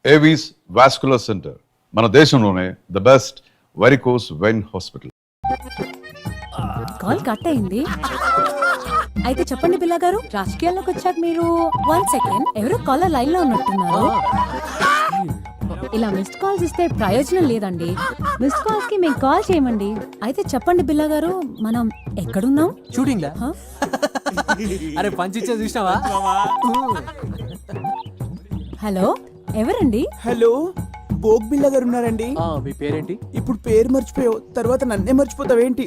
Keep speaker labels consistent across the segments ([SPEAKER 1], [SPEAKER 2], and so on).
[SPEAKER 1] Avis vascular centre మన దేశంలోనే the best varicose vein hospital.
[SPEAKER 2] Call cut అయింది. అయితే చెప్పండి బిల్లా గారు, రాజకీయాల్లోకి వచ్చాక మీరు 1 సెకండ్ ఎవరో కాలర్ లైన్ లో ఉన్నట్టున్నారు. ఇలా మిస్డ్ కాల్స్ ఇస్తే ప్రయోజనం లేదండి. మిస్డ్ కాల్స్ కి మేము కాల్ చేయమండి. అయితే చెప్పండి బిల్లా గారు, మనం ఎక్కడున్నాం?
[SPEAKER 3] షూటింగ్ అరే పంచిచ్చే చూసినావా?
[SPEAKER 2] హలో, ఎవరండి?
[SPEAKER 4] హలో, బోగ్ బిల్ల గారు ఉన్నారండి.
[SPEAKER 3] మీ పేరేంటి?
[SPEAKER 4] ఇప్పుడు పేరు మర్చిపోయావు, తర్వాత నన్నే మర్చిపోతావేంటి?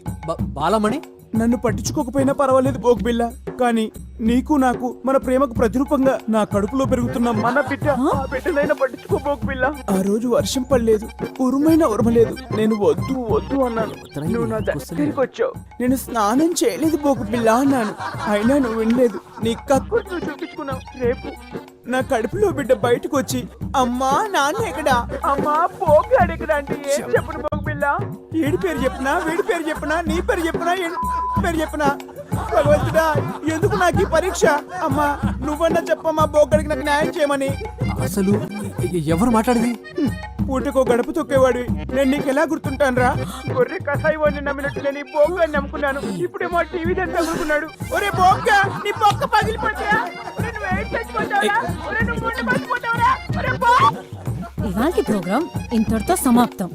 [SPEAKER 3] బాలమణి.
[SPEAKER 4] నన్ను పట్టించుకోకపోయినా పర్వాలేదు బోగ్ బిల్ల, కానీ నీకు నాకు మన ప్రేమకు ప్రతిరూపంగా నా కడుపులో పెరుగుతున్న మన బిడ్డనైనా పట్టించుకో బోగ్ బిల్ల. ఆ రోజు వర్షం పడలేదు, ఉరుమైనా ఉరమలేదు. నేను వద్దు వద్దు అన్నాను, నువ్వు నా దగ్గరికి వచ్చావు. నేను స్నానం చేయలేదు బోగ్ బిల్ల అన్నాను, అయినా నువ్వు వినలేదు. నీ కక్కు నువ్వు చూపించుకున్నావు. రేపు నా కడుపులో బిడ్డ బయటకు వచ్చి అమ్మా నాన్న ఎక్కడా, అమ్మా పోగాడు ఎక్కడా అంటే ఏం చెప్పను బోగ్ బిల్ల? ఏడి పేరు చెప్పనా, వీడి పేరు చెప్పనా, నీ పేరు చెప్పనా, పేరు చెప్పనా? భగవంతుడా, ఎందుకు నాకు ఈ పరీక్ష? అమ్మా నువ్వన్నా చెప్పమ్మా బోగడికి నాకు న్యాయం చేయమని.
[SPEAKER 3] అసలు ఎవరు మాట్లాడేది?
[SPEAKER 4] పూటకో గడప తొక్కేవాడివి, నేను నీకు ఎలా గుర్తుంటాను రా? గొర్రె కసాయి వాడిని నమ్మినట్టు నేను ఈ బోగ్గాన్ని నమ్ముకున్నాను. ఇప్పుడేమో టీవీ దగ్గర నమ్ముకున్నాడు. ఒరే బోగ్గా, నీ బొక్క పగిలిపోతాయా?
[SPEAKER 2] ఇవాల్టి ప్రోగ్రామ్ ఇంతటితో సమాప్తం.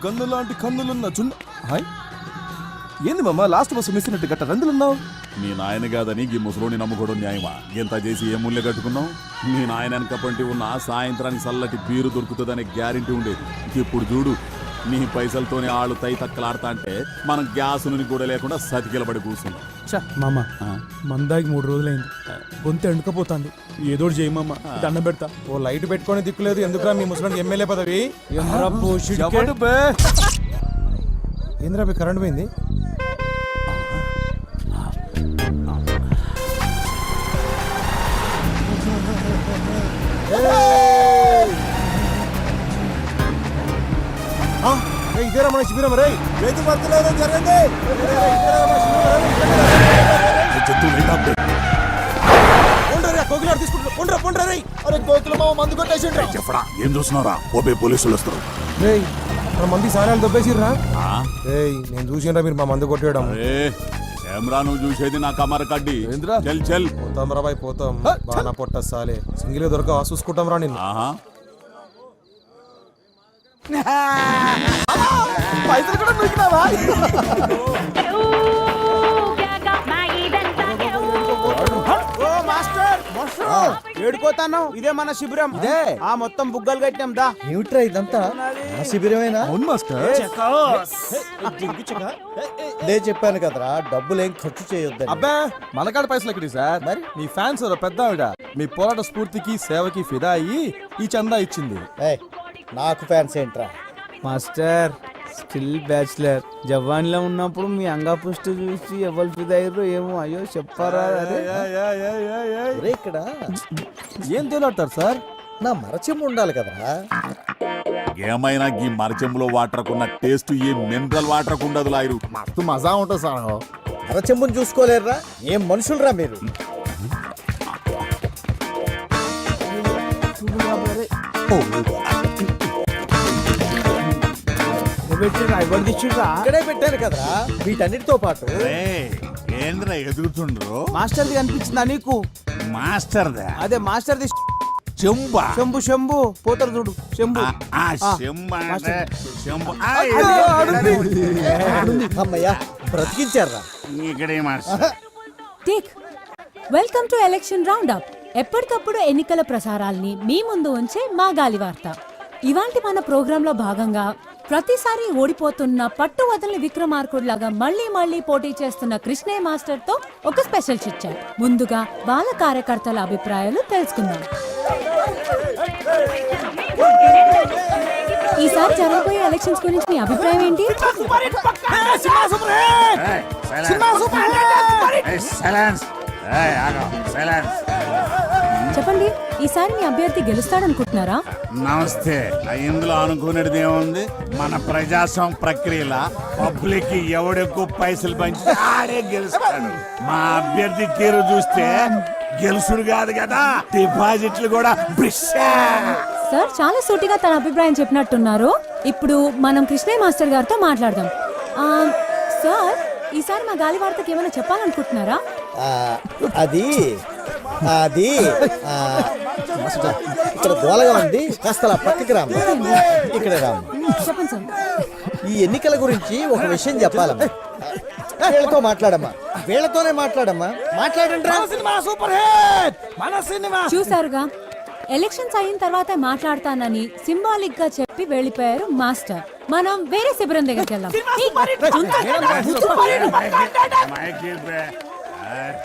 [SPEAKER 5] గన్ను లాంటి కన్నులున్న చున్న. హాయ్, ఏంది మామ లాస్ట్ బస్సు మిస్ అయినట్టు గట్ట రందులున్నావు?
[SPEAKER 6] నీ నాయన కాదని గీ ముసలోని నమ్ముకోవడం న్యాయమా? ఇంత చేసి ఏ ముళ్ళే కట్టుకున్నావు? నీ నాయన వెనకపంటి ఉన్న సాయంత్రానికి చల్లటి బీరు దొరుకుతుందనే గ్యారెంటీ ఉండేది. ఇప్పుడు చూడు, నీ పైసలతోనే ఆళ్ళు తై తక్కలాడతా అంటే మనం గ్యాస్ నుండి కూడా లేకుండా సతికిలబడి కూర్చున్నాం.
[SPEAKER 4] మామ మందాకి 3 రోజులైంది, గొంతు ఎండుకపోతుంది. ఏదో చేయమమ్మ, దండం పెడతా.
[SPEAKER 5] ఓ లైట్ పెట్టుకొని దిక్కులేదు ఎందుకురా మీ ముసలానికి ఎమ్మెల్యే పదవి? ఏంద్రా కరెంట్ పోయింది? ఇదేరా మన శిబిరం రే, రైతు భర్తలు జరగండి.
[SPEAKER 6] ఏం చూస్తున్నారా? ఓపే పోలీసులు వస్తారు.
[SPEAKER 5] మంది సారాలు దొబ్బేసిర్రా. నేను చూసినరా మీరు మా మందు కొట్టేయడం.
[SPEAKER 6] కెమెరా నువ్వు చూసేది నా కమర కడ్డి. చల్ చల్
[SPEAKER 5] పోతాం రా బాయ్, పోతాం. బాగా పొట్ట సాలే సింగిల్ దొరక చూసుకుంటాం రా నిన్ను.
[SPEAKER 4] పైసలు కూడా దొరికినావా? ఏడుకోతాను, ఇదే మన శిబిరం. ఆ మొత్తం బుగ్గలు కట్టినాం దా.
[SPEAKER 7] ఏమిట్రా ఇదంతా? శిబిరమేనా?
[SPEAKER 5] అవును మాస్టర్.
[SPEAKER 7] నేను చెప్పాను కదరా, డబ్బులేం ఖర్చు చేయొద్దని.
[SPEAKER 5] అబ్బా మనకాడ పైసలు ఎక్కడి సార్? మరి మీ ఫ్యాన్స్ పెద్ద ఆవిడ మీ పోరాట స్ఫూర్తికి సేవకి ఫిదా అయ్యి ఈ చందా ఇచ్చింది.
[SPEAKER 7] నాకు ఫ్యాన్స్ ఏంట్రా?
[SPEAKER 4] Master still bachelor. జవాన్లో ఉన్నప్పుడు మీ అంగా పుష్టి చూసి ఎవరు ఫిదయ్యారో ఏమో. అయ్యో చెప్పారా?
[SPEAKER 7] ఇక్కడ
[SPEAKER 5] ఏం తేలాడతారు సార్?
[SPEAKER 7] నా మరచెంబు ఉండాలి కదరా.
[SPEAKER 6] ఏమైనా ఈ మరచెంబులో వాటర్ కున్న టేస్ట్ ఏ మినరల్ వాటర్ ఉండదు. లాయరు
[SPEAKER 7] మస్తు మజా ఉంటుంది సార్. మరచెంబుని చూసుకోలేరురా? ఏం మనుషులరా మీరు? ఇక్కడే పెట్టారు కదరా వీటన్నిటితో పాటు.
[SPEAKER 6] ఏంద్రా ఎదుగుతుండ్రు?
[SPEAKER 4] మాస్టర్ ది కనిపించిందా నీకు?
[SPEAKER 6] మాస్టర్
[SPEAKER 4] అదే మాస్టర్ ది
[SPEAKER 6] చెంబా.
[SPEAKER 4] శంభు శంభు పోతారు చూడు, శంభు.
[SPEAKER 7] అమ్మయ్యా బ్రతికించారా?
[SPEAKER 2] Welcome to election round up. ఎప్పటికప్పుడు ఎన్నికల ప్రసారాల్ని మీ ముందు ఉంచే మా గాలి వార్త. ఇవాంటి మన ప్రోగ్రామ్ లో భాగంగా ప్రతిసారి ఓడిపోతున్న పట్టు వదలని విక్రమార్కుడిలాగా మళ్లీ పోటీ చేస్తున్న కృష్ణయ్య మాస్టర్ తో ఒక స్పెషల్ చిట్ చాట్. ముందుగా బాల కార్యకర్తల అభిప్రాయాలు తెలుసుకుందాం. ఈసారి జరగబోయే ఎలక్షన్స్ గురించి మీ అభిప్రాయం ఏంటి? చెప్పండి, ఈసారి మీ అభ్యర్థి గెలుస్తాడనుకుంటున్నారా?
[SPEAKER 6] నమస్తే. ఇందులో అనుకునేది ఏముంది? మన ప్రజాస్వామ్య ప్రక్రియల పబ్లిక్ ఎవడెక్కువ పైసలు పంచి ఆడే గెలుస్తాడు. మా అభ్యర్థి తీరు చూస్తే గెలుసుడు కాదు కదా, డిపాజిట్లు కూడా బ్రిషా.
[SPEAKER 2] సార్ చాలా సూటిగా తన అభిప్రాయం చెప్పినట్టున్నారు. ఇప్పుడు మనం కృష్ణయ్య మాస్టర్ గారితో మాట్లాడదాం. సార్, ఈసారి మా గాలి వార్తకి ఏమైనా చెప్పాలనుకుంటున్నారా?
[SPEAKER 7] ఆ, అది అది ఆ, ఇక్కడ గోలగా ఉంది, కాస్త అలా పక్కకి రాము. ఇక్కడ రాము.
[SPEAKER 2] చెప్పండి సార్.
[SPEAKER 7] ఈ ఎన్నికల గురించి ఒక విషయం చెప్పాలమ్మా. వీళ్ళతో మాట్లాడమ్మా, వీళ్ళతోనే మాట్లాడమ్మా. మాట్లాడండి రా.
[SPEAKER 2] చూసారుగా, ఎలక్షన్స్ అయిన తర్వాత మాట్లాడతానని సింబాలిక్ గా చెప్పి వెళ్ళిపోయారు మాస్టర్. మనం వేరే శిబిరం దగ్గరికి వెళ్దాం.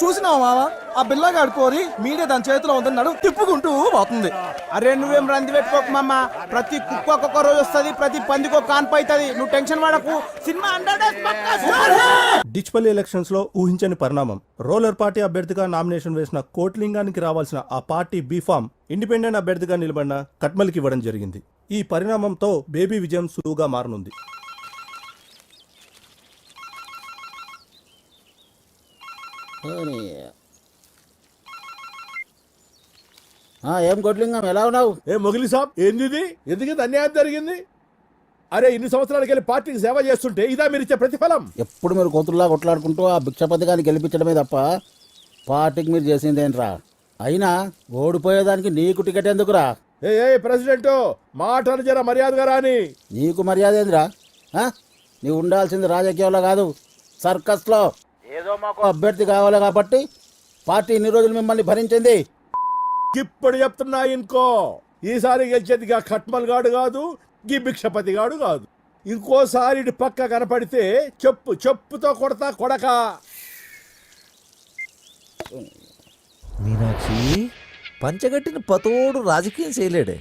[SPEAKER 5] చూసినావా మావా, ఆ బిల్లగాడు కోరి మీడియా దాని చేతిలో ఉందన్నాడు, తిప్పుకుంటూ పోతుంది.
[SPEAKER 4] అరే నువ్వేం రంది పెట్టుకోకు మామ. ప్రతి కుక్క ఒక్కొక్క రోజు వస్తుంది, ప్రతి పందికి ఒక కాన్పు అవుతుంది. నువ్వు టెన్షన్ పడకు. సినిమా 100 days పక్కా.
[SPEAKER 8] డిచ్పల్లి ఎలక్షన్స్ లో ఊహించని పరిణామం. రోలర్ పార్టీ అభ్యర్థిగా నామినేషన్ వేసిన కోట్లింగానికి రావాల్సిన ఆ పార్టీ బీఫామ్ ఇండిపెండెంట్ అభ్యర్థిగా నిలబడిన కట్మల్కి ఇవ్వడం జరిగింది. ఈ పరిణామంతో బేబీ విజయం సులువుగా మారనుంది.
[SPEAKER 7] ఏం కొట్లింగం, ఎలా ఉన్నావు?
[SPEAKER 9] ఏ మొగిలి సాబ్, ఏంది ఇది? ఎందుకు అన్యాయం జరిగింది? అరే ఇన్ని సంవత్సరాలకి వెళ్ళి పార్టీకి సేవ చేస్తుంటే ఇదా మీరు ఇచ్చే ప్రతిఫలం?
[SPEAKER 7] ఎప్పుడు మీరు కోతుల్లా కొట్లాడుకుంటూ ఆ భిక్షపథకాన్ని గెలిపించడమే తప్ప పార్టీకి మీరు చేసిందేంట్రా? అయినా ఓడిపోయేదానికి నీకు టికెట్ ఎందుకురా?
[SPEAKER 9] ఏ ప్రెసిడెంట్, మాటలు జర మర్యాదగా రాని.
[SPEAKER 7] నీకు మర్యాద ఏందిరా? నీవు ఉండాల్సింది రాజకీయంలో కాదు, సర్కస్లో. ఏదో మాకు అభ్యర్థి కావాలి కాబట్టి పార్టీ ఇన్ని రోజులు మిమ్మల్ని భరించింది.
[SPEAKER 9] ఇప్పుడు చెప్తున్నా ఇంకో, ఈసారి గెలిచేది గా ఖట్మల్ గాడు కాదు, గీ భిక్షపతి గాడు కాదు. ఇంకోసారి ఇటు పక్క కనపడితే చెప్పుతో కొడతా కొడక.
[SPEAKER 10] మీనాక్షి, పంచగట్టిన పతోడు రాజకీయం చేయలేడే,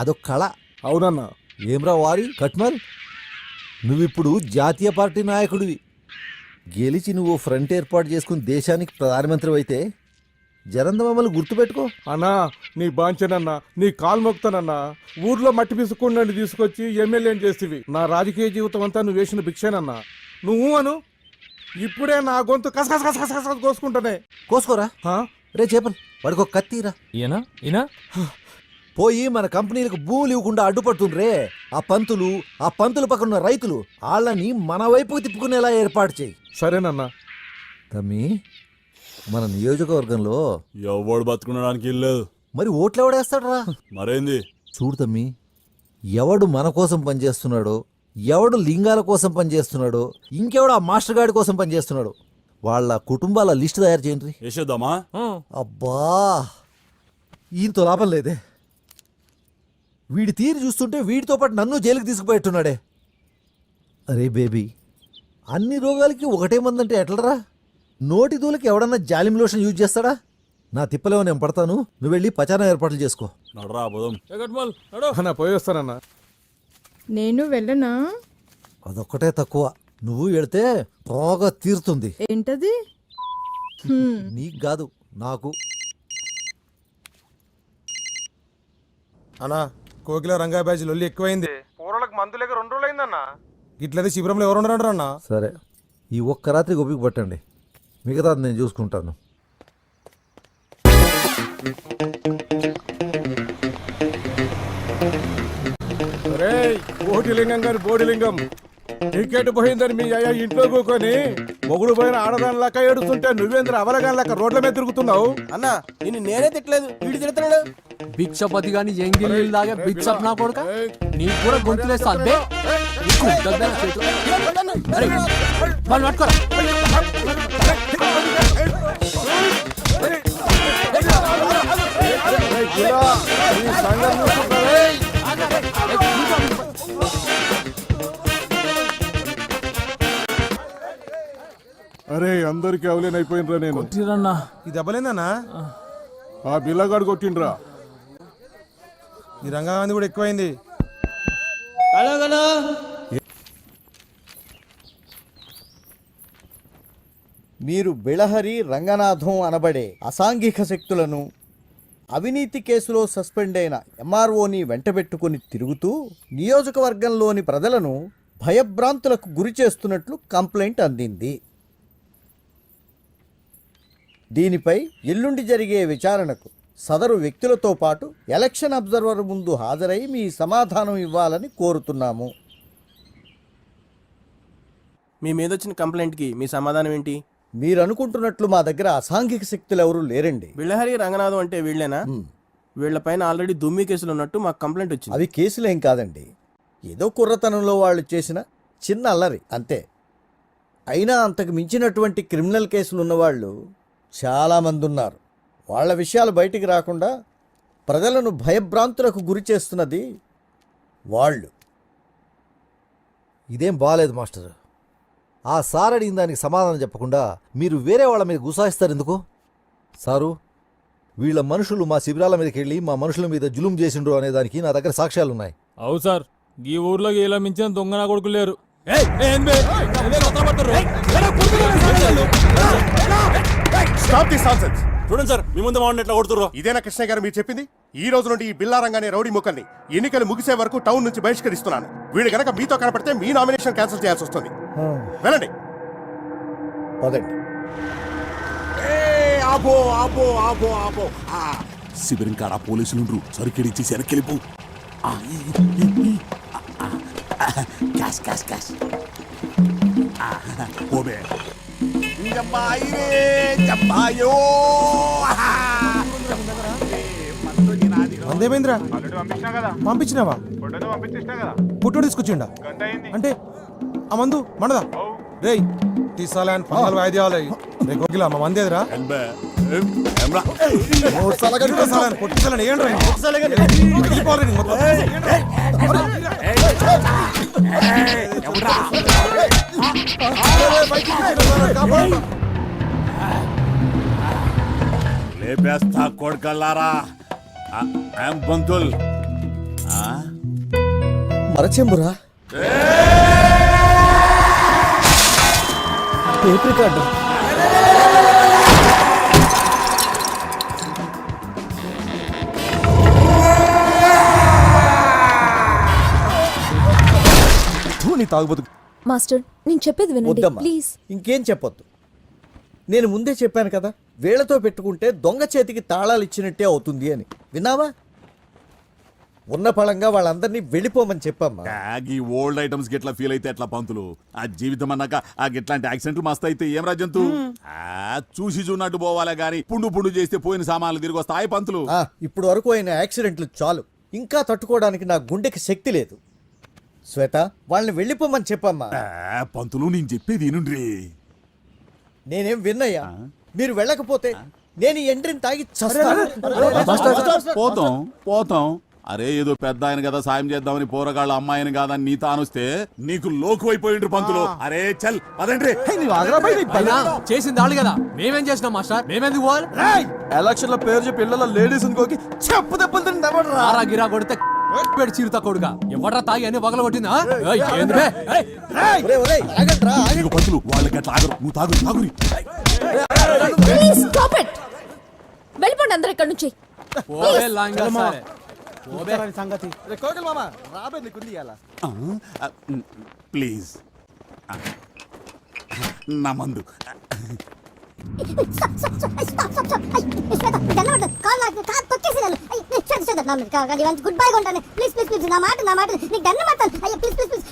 [SPEAKER 10] అదొక కళ.
[SPEAKER 5] అవునన్నా.
[SPEAKER 10] ఏమ్రా వారి కట్మల్, నువ్విప్పుడు జాతీయ పార్టీ నాయకుడివి. గెలిచి నువ్వు ఫ్రంట్ ఏర్పాటు చేసుకుని దేశానికి ప్రధానమంత్రి అయితే జనంద మమ్మల్ని గుర్తుపెట్టుకో.
[SPEAKER 5] అన్నా నీ బాంచనన్నా, నీ కాలు మొక్తానన్నా. ఊర్లో మట్టి పిసుకుండా తీసుకొచ్చి ఎమ్మెల్యేని చేస్తేవి. నా రాజకీయ జీవితం అంతా నువ్వు వేసిన భిక్షేనన్నా. నువ్వు అను, ఇప్పుడే నా గొంతు కసకస కోసుకుంటానే.
[SPEAKER 10] కోసుకోరా రే చేపలు, వాడికి ఒక కత్తిరా.
[SPEAKER 3] ఈయన
[SPEAKER 10] పోయి మన కంపెనీలకు భూములు ఇవ్వకుండా అడ్డుపడుతుండ్రే ఆ పంతులు పక్కన ఉన్న రైతులు, వాళ్ళని మన వైపుకు తిప్పుకునేలా ఏర్పాటు చేయి.
[SPEAKER 5] సరేనన్నా.
[SPEAKER 10] తమ్మి, మన నియోజకవర్గంలో
[SPEAKER 6] ఎవడు బతుకునడానికి ఇల్లేదు.
[SPEAKER 10] మరి ఓట్లు ఎవడేస్తాడరా?
[SPEAKER 6] మరేంది?
[SPEAKER 10] చూడు తమ్మి, ఎవడు మన కోసం పనిచేస్తున్నాడో, ఎవడు లింగాల కోసం పనిచేస్తున్నాడో, ఇంకెవడు ఆ మాస్టర్ గాడి కోసం పనిచేస్తున్నాడో వాళ్ళ కుటుంబాల లిస్టు తయారు చేయండి.
[SPEAKER 6] వేసేద్దామా?
[SPEAKER 10] అబ్బా, ఈయనతో లాభం లేదే. వీడి తీరు చూస్తుంటే వీడితో పాటు నన్ను జైలుకి తీసుకుపోయేట్టున్నాడే. అరే బేబీ, అన్ని రోగాలకి ఒకటే మందంటే ఎట్లరా? నోటి దూలకి ఎవడన్నా జాలిం లోషన్ యూజ్ చేస్తాడా? నా తిప్పలేమో నేను పడతాను, నువ్వు వెళ్ళి పచారం ఏర్పాట్లు చేసుకో.
[SPEAKER 6] నడరా పోదాం.
[SPEAKER 5] అన్నా పోయి వస్తానన్నా.
[SPEAKER 11] నేను వెళ్ళనా?
[SPEAKER 10] అదొక్కటే తక్కువ, నువ్వు వెళితే బాగా తీరుతుంది.
[SPEAKER 11] ఏంటది?
[SPEAKER 10] నీకు కాదు, నాకు.
[SPEAKER 5] అన్నా, కోకిల రంగా బ్యాచ్ లొల్లి ఎక్కువైంది. పూర్వలకు మందు లేక 2 రోజులు అయిందన్నా. ఇట్లయితే శిబిరంలో ఎవరు ఉండరు అన్నా.
[SPEAKER 10] సరే, ఈ ఒక్క రాత్రి గొప్పికి పట్టండి, మిగతాది నేను చూసుకుంటాను.
[SPEAKER 5] కోటిలింగం గారి బోడిలింగం టికెట్ పోయిందని మీ అయ్యా ఇంట్లో కూకొని మొగుడు పోయిన ఆడదాని లెక్క ఏడుస్తుంటే నువ్వేంద్ర అవలగాని లెక్క రోడ్ల మీద తిరుగుతున్నావు.
[SPEAKER 4] అన్నా నిన్ను నేనే తిట్టలేదు, వీడు తిడుతున్నాడు.
[SPEAKER 3] భిక్షపతి గాని ఎంగిల్ లాగా భిక్షప్ నా కొడుక, నీకు కూడా గొంతులేస్తా.
[SPEAKER 5] అరే అందరికి అవలేనైపోయినరా నేను. ఈ దెబ్బలేందన్నా? ఆ బిల్లగాడు కొట్టిండ్రా. ఈ రంగాంది కూడా ఎక్కువైంది.
[SPEAKER 10] మీరు బిళహరి రంగనాథం అనబడే అసాంఘిక శక్తులను అవినీతి కేసులో సస్పెండ్ అయిన ఎంఆర్ఓని వెంటబెట్టుకుని తిరుగుతూ నియోజకవర్గంలోని ప్రజలను భయభ్రాంతులకు గురి చేస్తున్నట్లు కంప్లైంట్ అందింది. దీనిపై ఎల్లుండి జరిగే విచారణకు సదరు వ్యక్తులతో పాటు ఎలక్షన్ అబ్జర్వర్ ముందు హాజరై మీ సమాధానం ఇవ్వాలని కోరుతున్నాము.
[SPEAKER 3] మీ మీద వచ్చిన కంప్లైంట్కి మీ సమాధానం ఏంటి?
[SPEAKER 10] మీరు అనుకుంటున్నట్లు మా దగ్గర అసాంఘిక శక్తులు ఎవరూ లేరండి.
[SPEAKER 3] బిళ్ళహరి రంగనాథం అంటే వీళ్ళేనా? వీళ్ళపైన ఆల్రెడీ దుమ్మి కేసులు ఉన్నట్టు మాకు కంప్లైంట్ వచ్చింది.
[SPEAKER 10] అవి కేసులేం కాదండి, ఏదో కుర్రతనంలో వాళ్ళు చేసిన చిన్న అల్లరి అంతే. అయినా అంతకు మించినటువంటి క్రిమినల్ కేసులు ఉన్నవాళ్ళు చాలామంది ఉన్నారు. వాళ్ళ విషయాలు బయటికి రాకుండా ప్రజలను భయభ్రాంతులకు గురి చేస్తున్నది వాళ్ళు.
[SPEAKER 12] ఇదేం బాగాలేదు మాస్టర్. ఆ సార్ అడిగిన దానికి సమాధానం చెప్పకుండా మీరు వేరే వాళ్ళ మీద గుసాయిస్తారు ఎందుకు? సారు, వీళ్ళ మనుషులు మా శిబిరాల మీదకి వెళ్ళి మా మనుషుల మీద జులుం చేసిండ్రు అనే దానికి నా దగ్గర సాక్ష్యాలున్నాయి.
[SPEAKER 5] అవు సార్, ఈ ఊర్లో ఇలా మించిన దొంగ నా కొడుకు లేరు.
[SPEAKER 9] చూడండి సార్, మీ ముందు వాడిని ఎట్లా కొడుతుర్రో. ఇదేనా కృష్ణ గారు మీరు చెప్పింది? ఈ రోజు నుండి ఈ బిల్లారంగానే రౌడీ ముక్కల్ని ఎన్నికలు ముగిసే వరకు టౌన్ నుంచి బహిష్కరిస్తున్నాను. వీళ్ళు గనక మీతో కనపడితే మీ నామినేషన్ క్యాన్సిల్ చేయాల్సి వస్తుంది. వెళ్ళండి.
[SPEAKER 10] పదండి.
[SPEAKER 6] ఆపో ఆపో ఆపో ఆపో. శిబిరం కాడ పోలీసులు సరికెడిచ్చి వెనక్కిలిపు. Cash cash cash. ఓబే
[SPEAKER 4] అందేమేంద్రా పంపించినావా? పుట్టోడు తీసుకొచ్చిండా అంటే ఆ మందు మనదా? రేయ్ తీసాలా పంగల్ వాయిద్యాలు రే గోగిలా మా మందేదిరా
[SPEAKER 6] లేపేస్తా కొడుకల్లారా. బంతుల్
[SPEAKER 10] మరచెంబురా, టేప్ రికార్డు.
[SPEAKER 11] మాస్టర్ నేను చెప్పేది వినండి
[SPEAKER 10] వద్దమ్మా,
[SPEAKER 11] ప్లీజ్.
[SPEAKER 10] ఇంకేం చెప్పొద్దు. నేను ముందే చెప్పాను కదా, వీళ్లతో పెట్టుకుంటే దొంగ చేతికి తాళాలు ఇచ్చినట్టే అవుతుంది అని. విన్నావా? ఉన్న పళంగా వాళ్ళందరినీ వెళ్ళిపోమని చెప్పమ్మా.
[SPEAKER 6] ఈ ఓల్డ్ ఐటమ్స్ గిట్లా ఫీల్ అయితే ఎట్లా పంతులు? ఆ జీవితం అన్నాక ఆ గిట్లాంటి యాక్సిడెంట్లు మస్తు అయితే ఏం రాజంతు? చూసి చూన్నట్టు పోవాలే గాని పుండు పుండు చేస్తే పోయిన సామాన్లు తిరిగి వస్తాయి పంతులు.
[SPEAKER 10] ఇప్పుడు వరకు అయిన యాక్సిడెంట్లు చాలు, ఇంకా తట్టుకోవడానికి నా గుండెకి శక్తి లేదు. శ్వేత, వాళ్ళని వెళ్ళిపోమని చెప్పమ్మా.
[SPEAKER 6] పంతులు నేను చెప్పేది నుండ్రి.
[SPEAKER 10] నేనేం విన్నయ్యా, మీరు వెళ్ళకపోతే నేను ఈ ఎండ్రిని తాగి
[SPEAKER 6] పోతాం పోతాం. అరే ఏదో పెద్ద ఆయన కదా సాయం చేద్దామని పోరగాళ్ళ అమ్మాయిని కాదని నీ తానుస్తే నీకు లోకు అయిపోయిండ్రు పంతులు. అరే చల్ పదండ్రి.
[SPEAKER 3] చేసింది వాళ్ళు కదా, మేమేం చేసినాం మాస్టర్? మేమెందుకు పోవాలి?
[SPEAKER 4] ఎలక్షన్ లో పేరు చెప్పి ఇళ్ళలో లేడీస్ ఇంకోకి చెప్పు దెబ్బలు
[SPEAKER 3] ఆరా గిరా కొడితే చీరుతా కొడుగా ఎవడ్రా తాగి అన్ని పగల కొట్టిందా?
[SPEAKER 6] పంతులు వాళ్ళకి అట్లా ఆగరు, నువ్వు తాగు తాగురి.
[SPEAKER 11] వెళ్ళిపోండి అందరు ఇక్కడ నుంచి.
[SPEAKER 6] ప్లీజ్ నా మందు.
[SPEAKER 11] గుడ్ బై కొంటాను ప్లీజ్ ప్లీజ్ ప్లీజ్. నా మాట నీకు దండం పెడతాను. అయ్యో ప్లీజ్ ప్లీజ్ ప్లీజ్.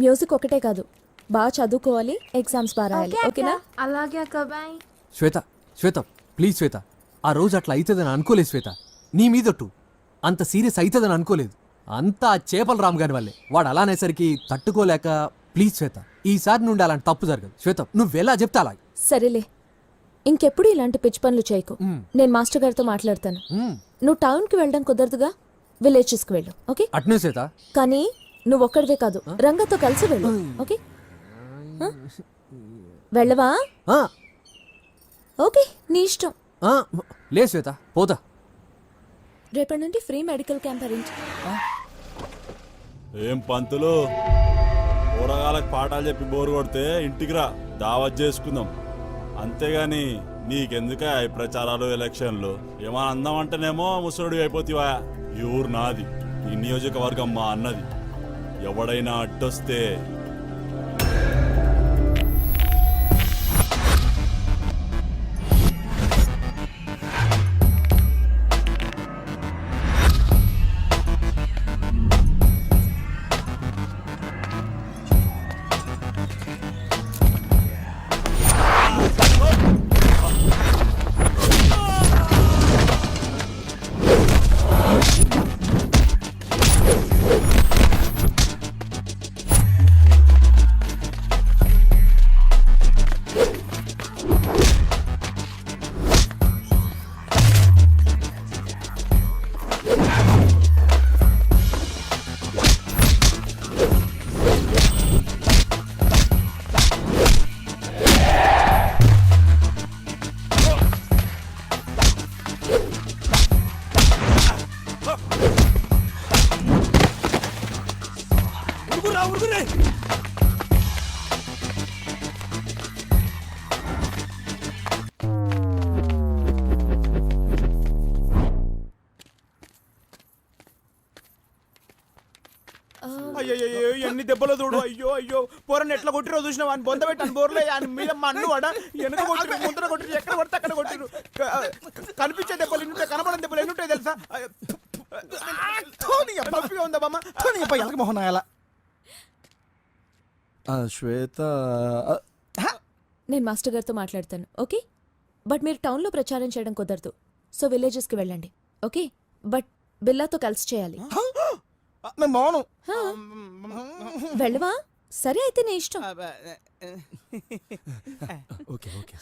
[SPEAKER 11] మ్యూజిక్ ఒకటే కాదు, బాగా చదువుకోవాలి, ఎగ్జామ్స్ బాగా రాయాలి. ఓకేనా? అలాగే అక్క, బై.
[SPEAKER 3] శ్వేత శ్వేత ప్లీజ్ శ్వేత, ఆ రోజు అట్లా అవుతుందని అనుకోలేదు శ్వేత. నీ మీదట్టు అంత సీరియస్ అవుతుందని అనుకోలేదు. అంతా చేపల రామ్ గారి వల్లే. వాడు అలా అనేసరికి తట్టుకోలేక. ప్లీజ్ శ్వేత, ఈసారి నుండి అలాంటి తప్పు జరగదు. శ్వేత నువ్వెలా చెప్తా అలా.
[SPEAKER 11] సరేలే, ఇంకెప్పుడు ఇలాంటి పిచ్చి పనులు చేయకు. నేను మాస్టర్ గారితో మాట్లాడతాను. నువ్వు టౌన్కి వెళ్ళడం కుదరదుగా, విలేజెస్కి వెళ్ళు. ఓకే?
[SPEAKER 3] అట్నే శ్వేత.
[SPEAKER 11] కానీ నువ్వు ఒక్కడివే కాదు, రంగతో కలిసి వెళ్ళు. ఓకే? వెళ్ళవా? ఓకే, నీ ఇష్టం.
[SPEAKER 3] లే శ్వేత, పోతా.
[SPEAKER 11] రేపటి నుండి ఫ్రీ మెడికల్ క్యాంప్ అరేంజ్.
[SPEAKER 6] ఏం పంతులు, కూరగాయలకు పాఠాలు చెప్పి బోరు కొడితే ఇంటికి రా, దావత్ చేసుకుందాం. అంతేగాని నీకెందుక ఈ ప్రచారాలు ఎలక్షన్లు? ఏమన్నా అందామంటేనేమో ముసలుడు అయిపోతావా? ఈ ఊరు నాది, ఈ నియోజకవర్గం మా అన్నది. ఎవడైనా అడ్డొస్తే
[SPEAKER 4] అయ్యో ఎన్ని దెబ్బలు చూడు. అయ్యో అయ్యో పోరని ఎట్లా కొట్టిరో చూసినావు. అని బొంద పెట్టాను బోర్లే ఆయన మీద మన్ను వాడ వెనక కొట్టిరు, ముందర కొట్టిరు, ఎక్కడ కొడితే అక్కడ కొట్టిరు. కనిపించే దెబ్బలు ఎన్ని ఉంటాయి, కనపడని దెబ్బలు ఎన్ని ఉంటాయి తెలుసా? నొప్పిగా ఉందా బామ్మ?
[SPEAKER 10] మొహన్ శ్వేత,
[SPEAKER 11] నేను మాస్టర్ గారితో మాట్లాడతాను, ఓకే? బట్ మీరు టౌన్లో ప్రచారం చేయడం కుదరదు, సో విలేజెస్కి వెళ్ళండి, ఓకే? బట్ బిల్లాతో కలిసి చేయాలి.
[SPEAKER 4] నేను బాగును.
[SPEAKER 11] వెళ్ళవా? సరే అయితే నీ ఇష్టం.
[SPEAKER 3] Okay okay.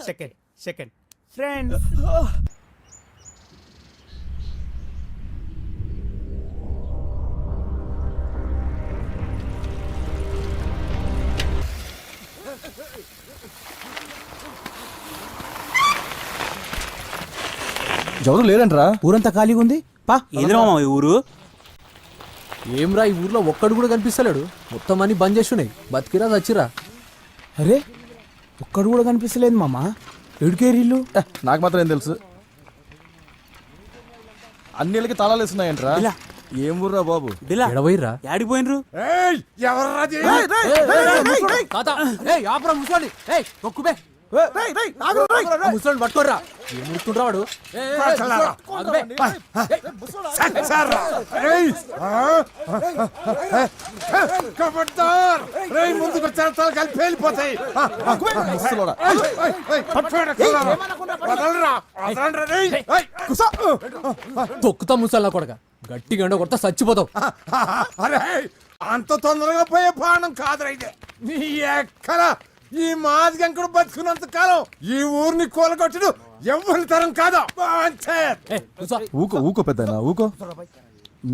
[SPEAKER 4] Second friends.
[SPEAKER 10] ఎవరు లేరంట్రా?
[SPEAKER 4] ఊరంతా ఖాళీగా ఉంది. పా ఎదురు ఈ ఊరు.
[SPEAKER 3] ఏమ్రా ఈ ఊర్లో ఒక్కడు కూడా కనిపిస్తలేడు. మొత్తం అన్ని బంద్ చేస్తున్నాయి. బతికిరా చచ్చిరా.
[SPEAKER 4] అరే ఒక్కడు కూడా కనిపిస్తలేదు మామ. ఎడుకేరీళ్ళు
[SPEAKER 10] నాకు మాత్రం ఏం తెలుసు. అన్నిళ్ళకి తాళాలు వేస్తున్నాయంట్రా. ఏం ఊర్రా బాబు?
[SPEAKER 3] ఎడవైరా
[SPEAKER 4] ఆడిపోయినరు.
[SPEAKER 3] ముసలి పట్టుకోర్రా. ఏం ముడుతుండ్రా వాడు?
[SPEAKER 9] ముందుకు కలిపి వెళ్ళిపోతాయి.
[SPEAKER 3] తొక్కుతా ముసల్లా కొడక. గట్టిగా ఎండ కొడతా చచ్చిపోతావు.
[SPEAKER 9] అరే అంత తొందరగా పోయే ప్రాణం కాదురా ఇది. నీ ఎక్కడ ఈ మాదిగంకుడు బతుకున్నంత కాలం ఈ ఊరిని కూలగొట్టుడు ఎవరి తరం కాదు.
[SPEAKER 10] ఊకో ఊకో పెద్దనా ఊకో.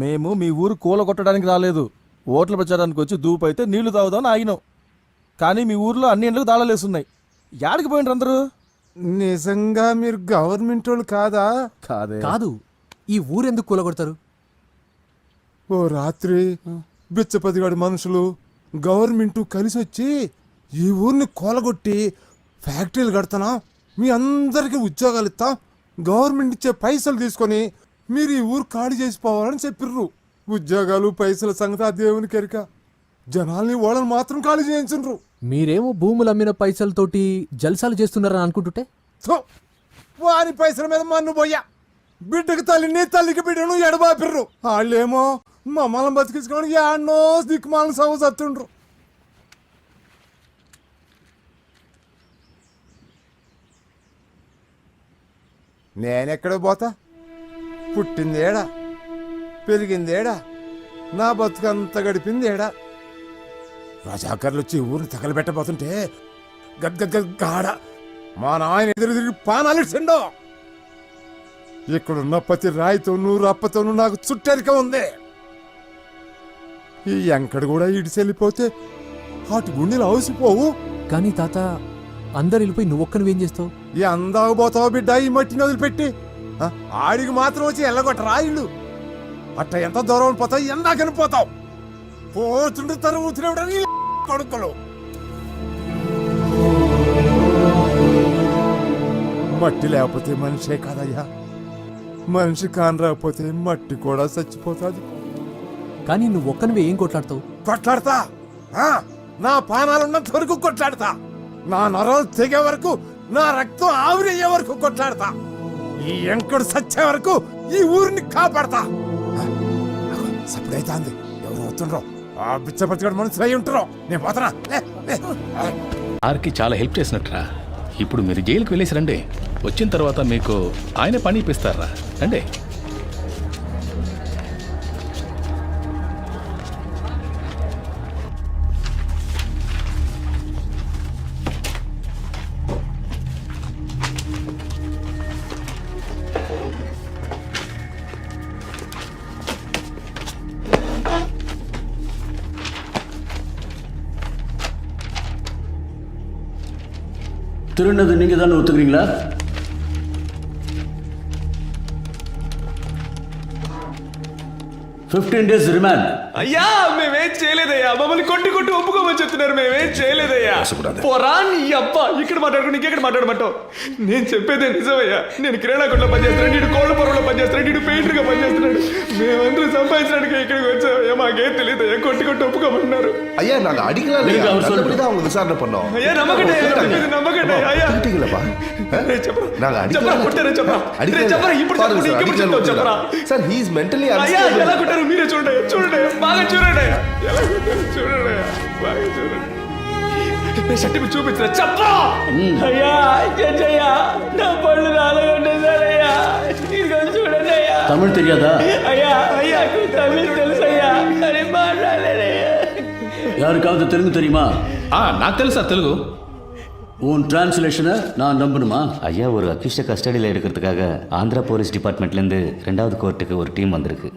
[SPEAKER 10] మేము మీ ఊరు కూల కొట్టడానికి రాలేదు, ఓట్ల ప్రచారానికి వచ్చి దూపు అయితే నీళ్లు తాగుదామని ఆగినాం. కానీ మీ ఊర్లో అన్ని ఇండ్లకు తాళాలు వేస్తున్నాయి. యాడికి పోయినరు అందరూ?
[SPEAKER 9] నిజంగా మీరు గవర్నమెంట్ వాళ్ళు కాదా?
[SPEAKER 10] కాదే.
[SPEAKER 3] కాదు. ఈ ఊరెందుకు కూలగొడతారు?
[SPEAKER 9] ఓ రాత్రి బిచ్చపతిగాడి మనుషులు గవర్నమెంట్ కలిసి వచ్చి ఈ ఊరిని కూలగొట్టి ఫ్యాక్టరీలు కడతానా, మీ అందరికీ ఉద్యోగాలు ఇస్తాం, గవర్నమెంట్ ఇచ్చే పైసలు తీసుకొని మీరు ఈ ఊరు ఖాళీ చేసిపోవాలని చెప్పిర్రు. ఉద్యోగాలు పైసల సంగతి ఆ దేవునికి ఎరిక. జనాల్ని వాళ్ళని మాత్రం ఖాళీ చేయించు.
[SPEAKER 3] మీరేమో భూములు అమ్మిన పైసలతోటి జల్సాలు చేస్తున్నారని అనుకుంటుంటే
[SPEAKER 9] వారి పైసల మీద మన్ను పోయా. బిడ్డకి తల్లిని తల్లికి బిడ్డను ఎడబాపిర్రు. వాళ్ళేమో మమ్మల్ని బతికించుకోవడానికి యాడ్నో దిక్కుమాలను సవ చత్తుండ్రు. నేనెక్కడ పోతా? పుట్టిందేడా, పెరిగిందేడా, నా బతుకంతా గడిపింది ఏడా. రజాకర్లు వచ్చి ఊరిని తగలబెట్టబోతుంటే గద్గద్గాడ మా నాయన ఎదురు తిరిగి పానాలిచ్చిండో. ఇక్కడున్న ప్రతి రాయితోనూ రప్పతోనూ నాకు చుట్టరిక ఉంది. ఈ ఎంకడు కూడా ఇడిచెళ్ళిపోతే వాటి గుండెలు అవసిపోవు.
[SPEAKER 3] కానీ తాత, అందరు వెళ్ళిపోయి నువ్వొక్కనివేం చేస్తావు?
[SPEAKER 9] ఈ అందాకు పోతావు బిడ్డ ఈ మట్టిని వదిలిపెట్టి. ఆడికి మాత్రం వచ్చి ఎల్లగొట్ట రాయిళ్ళు. అట్ట ఎంత దూరం పోతావు ఎందాకని పోతావు పోతుండే తరుగుతున్నప్పుడు కొడుకులు మట్టి లేకపోతే మనిషే కాదయ్యా మనిషి కాని రాకపోతే మట్టి కూడా చచ్చిపోతుంది
[SPEAKER 3] కానీ నువ్వు ఒక్కనివే ఏం కొట్లాడతావు?
[SPEAKER 9] కొట్లాడతా ఆ, నా పానాలున్నంత వరకు కొట్లాడతా నా నరాలు తెగే వరకు నా రక్తం ఆవిరయ్యే వరకు కొట్లాడతా ఈ ఎంకడు సచ్చే వరకు ఈ ఊరిని కాపాడతా సప్పుడైతాంది ఎవరు వస్తుండ్రో ఆ బిచ్చపతిగడ మనుషులు అయి ఉంటారో నేను పోతున్నా
[SPEAKER 13] ఆర్కి చాలా హెల్ప్ చేసినట్రా. ఇప్పుడు మీరు జైలుకి వెళ్ళేసి రండి. వచ్చిన తర్వాత మీకు ఆయన పని ఇప్పిస్తారా రండి.
[SPEAKER 10] திருநது நீங்க தானே ஒத்துக்கிறீங்களா?
[SPEAKER 13] $15 days రిమాండ్.
[SPEAKER 4] అయ్యా మేమేం చేయలేదయ్యా, మమ్మల్ని కొట్టి కొట్టి ఒప్పుకోమని చెప్తున్నారు. మేమేం చేయలేదయ్యా. పోరా నీ అబ్బా, ఇక్కడ మాట్లాడుకుని ఇంకెక్కడ మాట్లాడమంటావు? నేను చెప్పేదే నిజమయ్యా. నేను కిరాణా కొట్లో పనిచేస్తున్నాడు, నీడు కోళ్ళ పొరలో పనిచేస్తున్నాడు, నీడు పెయింటర్ గా పనిచేస్తున్నాడు. మేమందరూ సంపాదించడానికి ఇక్కడికి వచ్చామయ్యా. మాకేం తెలియదయ్యా, కొట్టి కొట్టి ఒప్పుకోమన్నారు.
[SPEAKER 10] ஐயா நாங்க அடிக்கலாம் தான் அவங்க விசாரணை பண்ணோம்.
[SPEAKER 4] అయ్యా నమ్మకండి అయ్యా, నమ్మకండి అయ్యా.
[SPEAKER 10] நாங்க
[SPEAKER 4] చెప్పరా కొట్టారా చెప్పరా చెప్పరా ఇప్పుడు చెప్పండి, ఇంకెప్పుడు చెప్తావు చెప్పరా.
[SPEAKER 10] సార్ హి ఇస్ మెంటల్లీ
[SPEAKER 4] అయ్యా ఎలా కొట్టారు మీరే చూడండి, చూడండి బాగా చూడండి, ఎలా కొట్టారు చూడండి, బాగా చూడండి. షర్ట్ చూపించరా చెప్పరా. అయ్యా చెయ్యా నా పళ్ళు రాలగొట్టేశారయ్యా, చూడండి అయ్యా.
[SPEAKER 13] తమిళ్ తెలియదా?
[SPEAKER 4] అయ్యా అయ్యా తమిళ్ తెలుసయ్యా, అని మాట్లాడలేదయ్యా.
[SPEAKER 13] யாருக்காவது தெலுங்கு தெரியுமா? నాకు తెలుసా తెలుగు. உன் டிரான்ஸ்லேஷனை நான் நம்பணுமா?
[SPEAKER 14] ஐயா, ஒரு அக்யூஸ்ட கஸ்டடியில் எடுக்கிறதுக்காக ஆந்திரா போலீஸ் டிபார்ட்மெண்ட்லேருந்து 2வது கோர்ட்டுக்கு ஒரு டீம் வந்திருக்கு.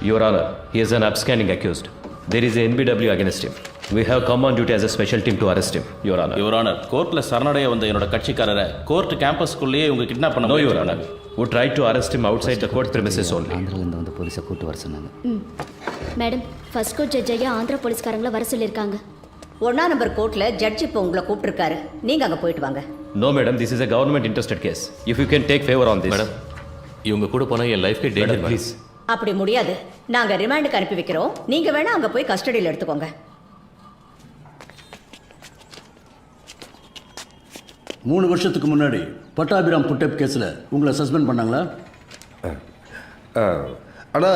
[SPEAKER 14] Your Honor, he is an upstanding accused. There is a NBW against him. We have come on duty as a special team to arrest him, Your Honor.
[SPEAKER 13] Your Honor, கோர்ட்டில் சரணடைய வந்த என்னோட கட்சிக்காரரை court கேம்பஸ்குள்ளேயே இவங்க kidnap பண்ண.
[SPEAKER 14] No, Your Honor. We tried to arrest him outside the court premises only. ஆந்திராலேருந்து வந்து போலீஸை கூட்டு வர சொன்னாங்க.
[SPEAKER 11] மேடம், ஃபர்ஸ்ட் கோர்ட் ஜட்ஜ் ஐயா ஆந்திரா போலீஸ்காரங்களை வர சொல்லியிருக்காங்க.
[SPEAKER 2] 1ஆம் நம்பர் கோர்ட்ல ஜட்ஜ் இப்போ உங்களை கூப்பிட்டுருக்காரு. நீங்க அங்க போயிட்டு வாங்க.
[SPEAKER 14] No, madam, this is a government interested case. If you can take favor on this.
[SPEAKER 13] Madam, இவங்க கூட போனால் என் லைஃப்க்கு டேஞ்சர்.
[SPEAKER 14] Please.
[SPEAKER 2] அப்படி முடியாது. நாங்க ரிமாண்டுக்கு அனுப்பி வைக்கிறோம். நீங்க வேணா அங்க போய் கஸ்டடியில் எடுத்துக்கோங்க.
[SPEAKER 13] 3 வருஷத்துக்கு முன்னாடி பட்டாபிராம் புட்டப் கேஸில் உங்களை சஸ்பெண்ட் பண்ணாங்களா?
[SPEAKER 10] ஆனா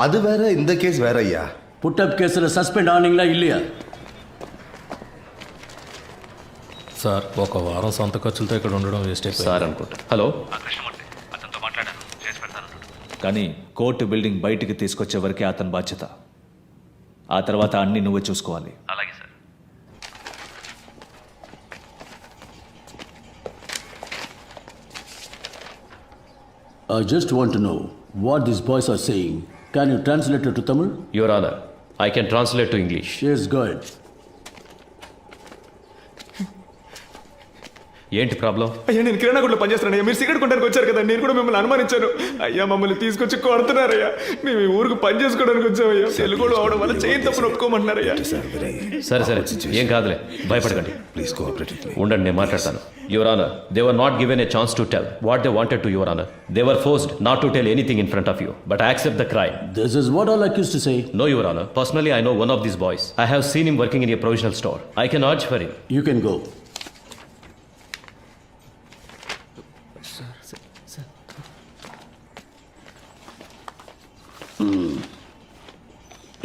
[SPEAKER 10] அது வேற, இந்த கேஸ் வேற ஐயா.
[SPEAKER 13] புட்டப் కేసులో సస్పెండ్ ఆనింగ్లా ఇల్లియా? సార్, ఒక వారం సొంత ఖర్చులతో ఇక్కడ ఉండడం వేస్ట్ అయిపోయింది
[SPEAKER 14] సార్ అనుకుంటా. హలో,
[SPEAKER 4] కానీ కోర్టు బిల్డింగ్ బయటికి తీసుకొచ్చే వరకే అతని బాధ్యత. ఆ తర్వాత అన్ని నువ్వే చూసుకోవాలి.
[SPEAKER 14] అలాగే sir.
[SPEAKER 13] I just want to know what these boys are saying. Can you translate it to Tamil?
[SPEAKER 14] Your Honor, I can translate to English.
[SPEAKER 13] Yes, good.
[SPEAKER 14] ఏంటి ప్రాబ్లం?
[SPEAKER 4] అయ్యా నేను కిరాణా కొట్లో పనిచేస్తున్నాను. మీరు సిగరెట్ కొట్టడానికి వచ్చారు కదా, నేను కూడా మిమ్మల్ని అనుమానించాను. అయ్యా మమ్మల్ని తీసుకొచ్చి కొడుతున్నారయ్యా. మేము ఈ ఊరికి పని చేసుకోవడానికి వచ్చామయ్యా. తెలుగులో అవడం వల్ల చేయని తప్పును ఒప్పుకోమంటున్నారయ్యా.
[SPEAKER 14] సరే సరే, ఏం కాదులే, భయపడకండి. ఉండండి, నేను మాట్లాడతాను. Your Honor, they were not given a chance to tell what they wanted to, Your Honor. They were forced not to tell anything in front of you, but I accept the crime.
[SPEAKER 13] This is what all accused to say.
[SPEAKER 14] No, Your Honor. Personally, I know one of these boys. I have seen him working in a provisional store. I can urge for him.
[SPEAKER 13] You can go.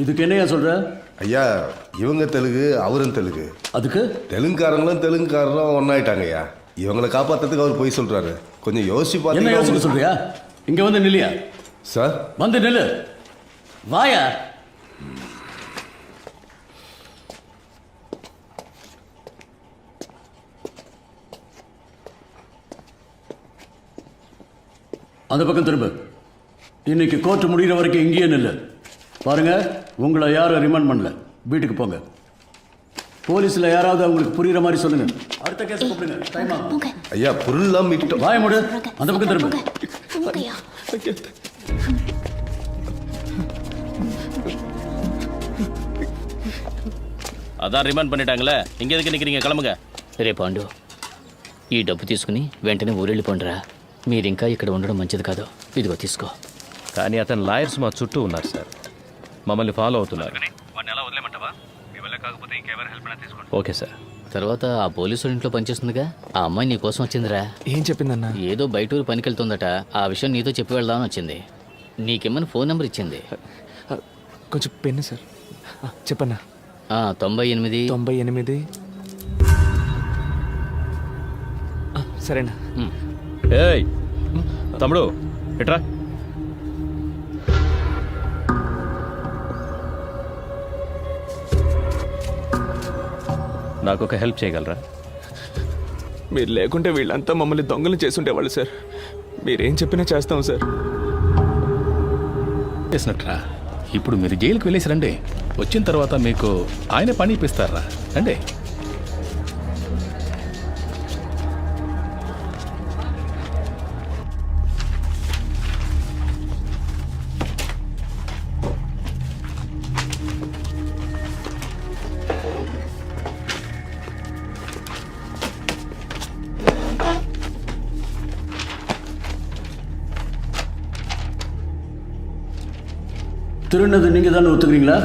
[SPEAKER 13] இதுக்கு என்னையா சொல்ற?
[SPEAKER 10] ஐயா இவங்க தெலுங்கு, அவரும் தெலுங்கு.
[SPEAKER 13] அதுக்கு
[SPEAKER 10] தெலுங்குக்காரங்களும் தெலுங்குக்காரரும் ஒன்னாயிட்டாங்க ஐயா. இவங்களை காப்பாத்துறதுக்கு அவர் போய் சொல்றாரு. கொஞ்சம் யோசிச்சு
[SPEAKER 13] என்ன யோசிக்க
[SPEAKER 10] பார்த்து
[SPEAKER 13] சொல்றியா? இங்க வந்து நில்லியா?
[SPEAKER 10] சார்
[SPEAKER 13] வந்து நில்லு. வாயா. அந்த பக்கம் திரும்ப. இன்னைக்கு கோர்ட் முடிகிற வரைக்கும் இங்கேயே நில்லு. பாருங்க, உங்களை யாரும் ரிமாண்ட் பண்ணல. வீட்டுக்கு போங்க. போலீஸ்ல யாராவது அவங்களுக்கு புரியுற மாதிரி சொல்லுங்க. அடுத்த கேஸ் கூப்பிடுங்க. டைம் ஆகும்.
[SPEAKER 9] ஐயா பொருள்லாம் மீட்டோம்.
[SPEAKER 13] வாய மூடு. அந்த பக்கம் திரும்ப.
[SPEAKER 14] అదా రిమాండ్ பண்ணிட்டாங்களே ఇంక ఎదుకు నిக்கிறீங்க கிளம்புங்க.
[SPEAKER 13] రే పాండు, ఈ డబ్బు తీసుకుని వెంటనే ఊరెళ్ళిపోండిరా. మీరు ఇంకా ఇక్కడ ఉండడం మంచిది కాదు. ఇదిగో తీసుకో.
[SPEAKER 14] కానీ అతను లాయర్స్ మా చుట్టూ ఉన్నారు సార్, మమ్మల్ని ఫాలో అవుతున్నారు. Okay sir.
[SPEAKER 13] తర్వాత ఆ పోలీసు ఇంట్లో పనిచేస్తుందిగా, ఆ అమ్మాయి నీ కోసం వచ్చిందిరా.
[SPEAKER 4] ఏం చెప్పిందన్నా?
[SPEAKER 13] ఏదో బయట ఊరు పనికెళ్తుందట. ఆ విషయం నీతో చెప్పి వెళ్దామని వచ్చింది. నీకేమని ఫోన్ నెంబర్ ఇచ్చింది.
[SPEAKER 4] కొంచెం పెన్ను సార్. చెప్పన్నా.
[SPEAKER 13] 98.
[SPEAKER 4] సరేనా?
[SPEAKER 14] ఏయ్ తమ్ముడు ఎట్రా. నాకు ఒక హెల్ప్ చేయగలరా?
[SPEAKER 4] మీరు లేకుంటే వీళ్ళంతా మమ్మల్ని దొంగలు చేసుండేవాళ్ళు సార్. మీరేం చెప్పినా చేస్తాం సార్.
[SPEAKER 14] చేసినట్రా. ఇప్పుడు మీరు జైలుకి వెళ్ళేసి రండి. వచ్చిన తర్వాత మీకు ఆయన పని ఇప్పిస్తారా. రండి.
[SPEAKER 13] திருநது நீங்க தானே ஒத்துக்கிறீங்களா?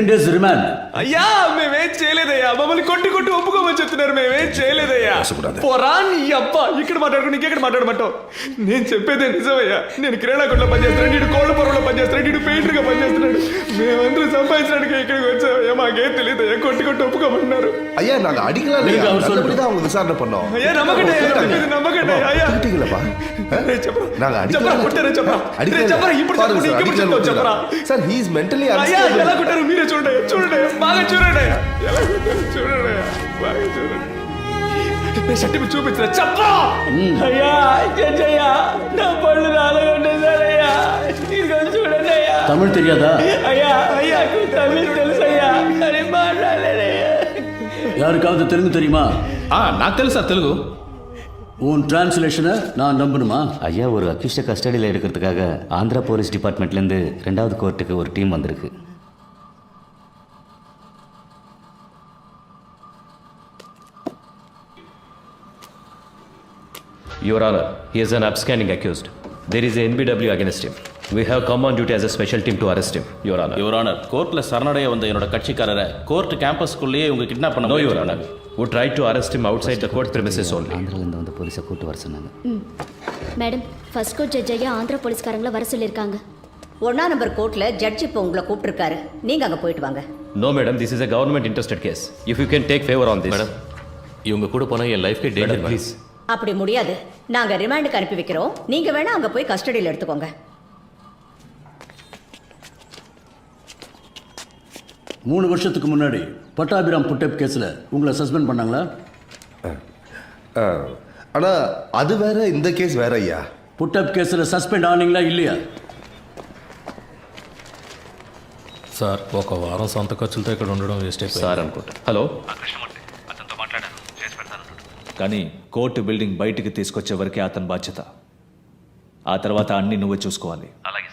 [SPEAKER 13] days remand.
[SPEAKER 4] అయ్యా మేమేం చేయలేదయ్యా. మమ్మల్ని కొట్టి కొట్టి ఒప్పుకోమని చెప్తున్నారు. మేమేం చేయలేదయ్యా. పోరా నీ అబ్బా. ఇక్కడ మాట్లాడుకుని ఇంకెక్కడ మాట్లాడమంటావు? నేను చెప్పేదే నిజమయ్యా. నేను క్రీడాకుట్లో పనిచేస్తున్నాడు, నీడు కోళ్ళ పొరలో పనిచేస్తున్నాడు, నీడు పెయింటర్గా పనిచేస్తున్నాడు. మేమందరూ సంపాదించడానికి ఇక్కడికి వచ్చామయ్యా. మాకేం తెలియదయ్యా. కొట్టి కొట్టి ఒప్పుకోమన్నారు.
[SPEAKER 9] ஐயா நாங்க அடிக்கலாம் இல்லையா? நல்லபடிதான் அவங்க விசாரணை பண்ணோம்.
[SPEAKER 4] అయ్యా నమ్మకండి నమ్మకండి అయ్యా.
[SPEAKER 9] அடிட்டீங்களப்பா? நாங்க
[SPEAKER 4] చెప్పరా కొట్టారా చెప్పరా. చెప్పరా ఇప్పుడు చెప్తావు చెప్పరా.
[SPEAKER 9] సార్ హీ ఇస్ మెంటల్లీ
[SPEAKER 4] అయ్యా ఎలా కొట్టారు మీరే చూడండి. చూడండి బాగా చూడండి. ఎలా కొట్టారు చూడండి. బాగా చూడండి. సర్టిఫికెట్ చూపించరా చెప్పరా. అయ్యా జడ్జయ్యా నా పళ్ళు రాలగొట్టేశారయ్యా. ఇదిగో చూడండి అయ్యా.
[SPEAKER 13] తమిళ్ తెలియదా?
[SPEAKER 4] అయ్యా అయ్యా తమిళ్ తెలుసయ్యా కానీ మాట్లాడలేదయ్యా.
[SPEAKER 13] யாருக்காவது தெலுங்கு தெரியுமா?
[SPEAKER 14] నాకు తెలుసా తెలుగు.
[SPEAKER 13] உன் டிரான்ஸ்லேஷனை நான் நம்பணுமா?
[SPEAKER 15] ஐயா, ஒரு அக்யூஸ்ட கஸ்டடியில் எடுக்கிறதுக்காக ஆந்திரா போலீஸ் டிபார்ட்மெண்ட்லேருந்து 2வது கோர்ட்டுக்கு ஒரு டீம் வந்திருக்கு.
[SPEAKER 14] Your Honor, he is an upstanding accused. There is a NBW against him. We have come on duty as a special team to arrest him, Your Honor.
[SPEAKER 15] Your Honor, கோர்ட்ல சரணடைய வந்த என்னோட கட்சிக்காரரை court கேம்பஸ்க்குள்ளேயே இவங்க kidnap பண்ண
[SPEAKER 14] No, Your Honor. We tried to arrest him outside the court premises only.
[SPEAKER 15] ஆந்திராலேருந்து வந்த போலீஸை கூட்டு வர சொன்னாங்க.
[SPEAKER 11] மேடம், ஃபர்ஸ்ட் கோர்ட் ஜட்ஜ் ஐயா ஆந்திரா போலீஸ்காரங்கள வர சொல்லியிருக்காங்க.
[SPEAKER 2] 1ஆம் நம்பர் கோர்ட்ல ஜட்ஜ் இப்போ உங்களை கூப்பிட்டுருக்காரு. நீங்க அங்க போயிட்டு வாங்க.
[SPEAKER 14] No, madam, this is a government interested case. If you can take favor on this.
[SPEAKER 15] Madam, இவங்க கூட போனால் என் லைஃப்க்கு டேஞ்சர். ப்ளீஸ்.
[SPEAKER 2] அப்படி முடியாது. நாங்க ரிமாண்டுக்கு அனுப்பி வைக்கிறோம். நீங்க வேணா அங்க போய் கஸ்டடியில் எடுத்துக்கோங்க.
[SPEAKER 13] 3 வருஷத்துக்கு முன்னாடி பட்டாபிராம் புட்டப் கேஸில் உங்களை சஸ்பெண்ட் பண்ணாங்களா?
[SPEAKER 9] ஆனா அது வேற, இந்த கேஸ் வேற ஐயா.
[SPEAKER 13] புட்டப் కేసులో సస్పెండ్ ఆనింగ్లా ఇల్లియా?
[SPEAKER 15] సార్, ఒక వారం సొంత ఖర్చులతో ఇక్కడ ఉండడం వేస్ట్ అయిపోయింది.
[SPEAKER 14] సార్ అనుకుంటా. హలో,
[SPEAKER 15] అతనితో మాట్లాడాను, చేసి పెడతాను.
[SPEAKER 16] కానీ కోర్టు బిల్డింగ్ బయటికి తీసుకొచ్చే వరకే అతని బాధ్యత. ఆ తర్వాత అన్ని నువ్వే చూసుకోవాలి.
[SPEAKER 15] అలాగే